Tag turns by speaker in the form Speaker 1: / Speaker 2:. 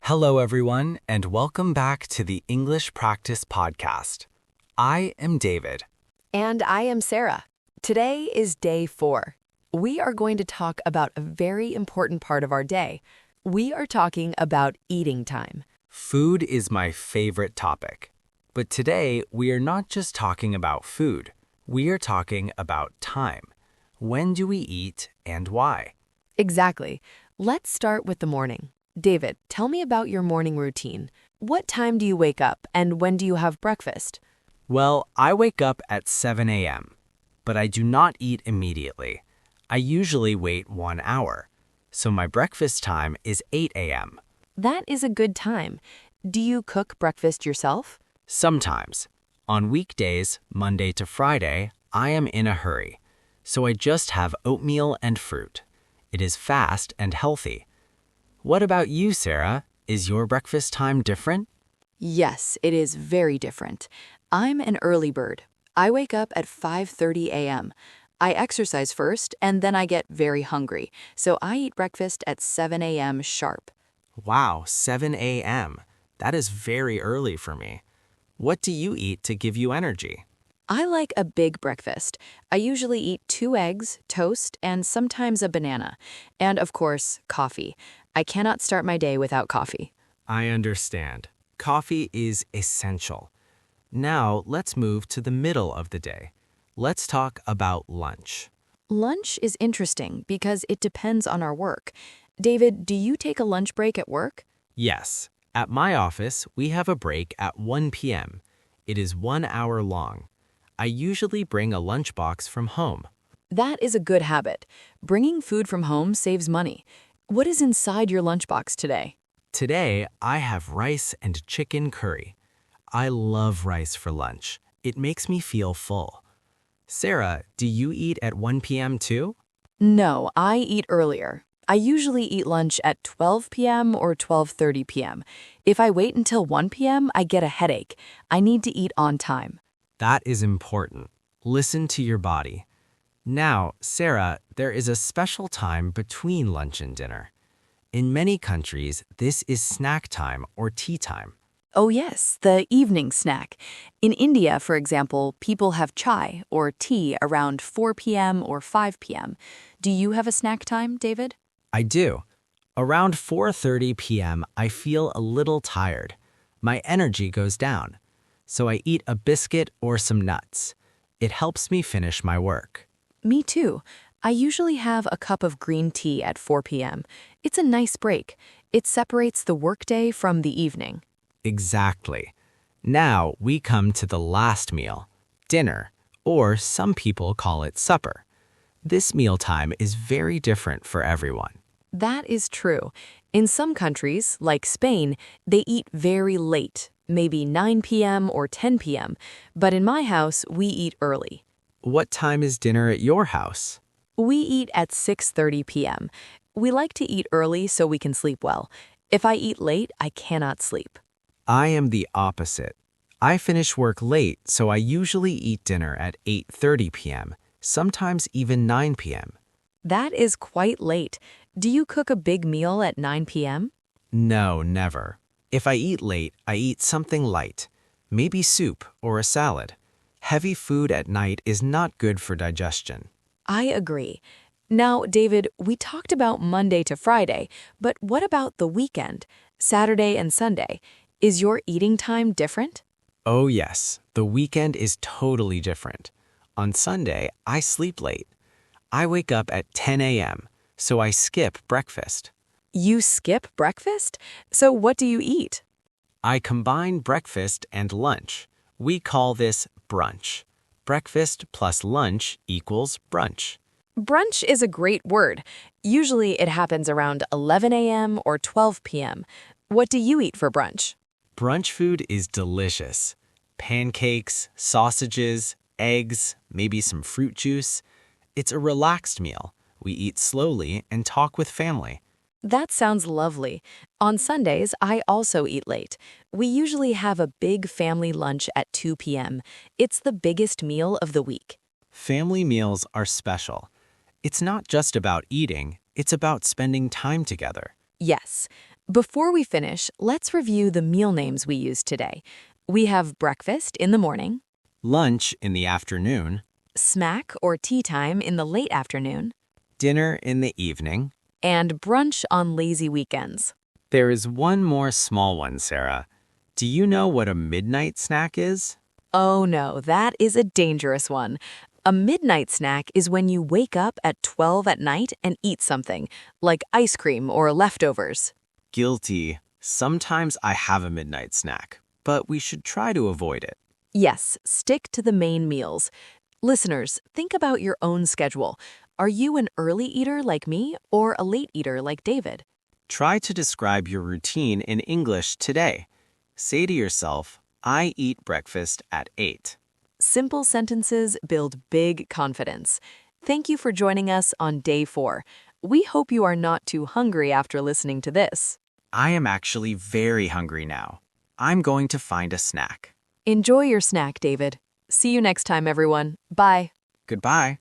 Speaker 1: Hello, everyone, and welcome back to the English Practice Podcast. I am David.
Speaker 2: And I am Sarah. Today is day 4. We are going to talk about a very important part of our day. We are talking about eating time.
Speaker 1: Food is my favorite topic. But today, we are not just talking about food. We are talking about time. When do we eat and why?
Speaker 2: Exactly. Let's start with the morning. David, tell me about your morning routine. What time do you wake up and when do you have breakfast?
Speaker 1: Well, I wake up at 7 a.m., but I do not eat immediately. I usually wait 1 hour. So my breakfast time is 8 a.m.
Speaker 2: That is a good time. Do you cook breakfast yourself?
Speaker 1: Sometimes. On weekdays, Monday to Friday, I am in a hurry. So I just have oatmeal and fruit. It is fast and healthy. What about you, Sarah? Is your breakfast time different?
Speaker 2: Yes, it is very different. I'm an early bird. I wake up at 5:30 a.m. I exercise first, and then I get very hungry, so I eat breakfast at 7 a.m. sharp.
Speaker 1: Wow, 7 a.m. That is very early for me. What do you eat to give you energy?
Speaker 2: I like a big breakfast. I usually eat 2 eggs, toast, and sometimes a banana. And of course, coffee. I cannot start my day without coffee.
Speaker 1: I understand. Coffee is essential. Now, let's move to the middle of the day. Let's talk about lunch.
Speaker 2: Lunch is interesting because it depends on our work. David, do you take a lunch break at work?
Speaker 1: Yes, at my office, we have a break at 1 p.m. It is 1 hour long. I usually bring a lunchbox from home.
Speaker 2: That is a good habit. Bringing food from home saves money. What is inside your lunchbox today?
Speaker 1: Today, I have rice and chicken curry. I love rice for lunch. It makes me feel full. Sarah, do you eat at 1 p.m. too?
Speaker 2: No, I eat earlier. I usually eat lunch at 12 p.m. or 12:30 p.m. If I wait until 1 p.m., I get a headache. I need to eat on time.
Speaker 1: That is important. Listen to your body. Now, Sarah, there is a special time between lunch and dinner. In many countries, this is snack time or tea time.
Speaker 2: Oh yes, the evening snack. In India, for example, people have chai or tea around 4 p.m. or 5 p.m. Do you have a snack time, David?
Speaker 1: I do. Around 4:30 p.m., I feel a little tired. My energy goes down. So I eat a biscuit or some nuts. It helps me finish my work.
Speaker 2: Me too. I usually have a cup of green tea at 4 p.m. It's a nice break. It separates the workday from the evening.
Speaker 1: Exactly. Now we come to the last meal, dinner, or some people call it supper. This mealtime is very different for everyone.
Speaker 2: That is true. In some countries, like Spain, they eat very late, maybe 9 p.m. or 10 p.m. But in my house, we eat early.
Speaker 1: What time is dinner at your house?
Speaker 2: We eat at 6:30 p.m. We like to eat early so we can sleep well. If I eat late, I cannot sleep.
Speaker 1: I am the opposite. I finish work late, so I usually eat dinner at 8:30 p.m., sometimes even 9 p.m.
Speaker 2: That is quite late. Do you cook a big meal at 9 p.m.?
Speaker 1: No, never. If I eat late, I eat something light, maybe soup or a salad. Heavy food at night is not good for digestion.
Speaker 2: I agree. Now, David, we talked about Monday to Friday, but what about the weekend, Saturday and Sunday? Is your eating time different?
Speaker 1: Oh yes, the weekend is totally different. On Sunday, I sleep late. I wake up at 10 a.m., so I skip breakfast.
Speaker 2: You skip breakfast? So what do you eat?
Speaker 1: I combine breakfast and lunch. We call this brunch. Breakfast plus lunch equals brunch.
Speaker 2: Brunch is a great word. Usually it happens around 11 a.m. or 12 p.m. What do you eat for brunch?
Speaker 1: Brunch food is delicious. Pancakes, sausages, eggs, maybe some fruit juice. It's a relaxed meal. We eat slowly and talk with family.
Speaker 2: That sounds lovely. On Sundays, I also eat late. We usually have a big family lunch at 2 p.m. It's the biggest meal of the week.
Speaker 1: Family meals are special. It's not just about eating, it's about spending time together.
Speaker 2: Yes. Before we finish, let's review the meal names we used today. We have breakfast in the morning,
Speaker 1: Lunch in the afternoon,
Speaker 2: snack or tea time in the late afternoon,
Speaker 1: dinner in the evening.
Speaker 2: and brunch on lazy weekends.
Speaker 1: There is one more small one, Sarah. Do you know what a midnight snack is?
Speaker 2: Oh no, that is a dangerous one. A midnight snack is when you wake up at 12 at night and eat something, like ice cream or leftovers.
Speaker 1: Guilty. Sometimes I have a midnight snack, but we should try to avoid it.
Speaker 2: Yes, stick to the main meals. Listeners, think about your own schedule. Are you an early eater like me or a late eater like David?
Speaker 1: Try to describe your routine in English today. Say to yourself, I eat breakfast at 8.
Speaker 2: Simple sentences build big confidence. Thank you for joining us on day 4. We hope you are not too hungry after listening to this.
Speaker 1: I am actually very hungry now. I'm going to find a snack.
Speaker 2: Enjoy your snack, David. See you next time, everyone. Bye.
Speaker 1: Goodbye.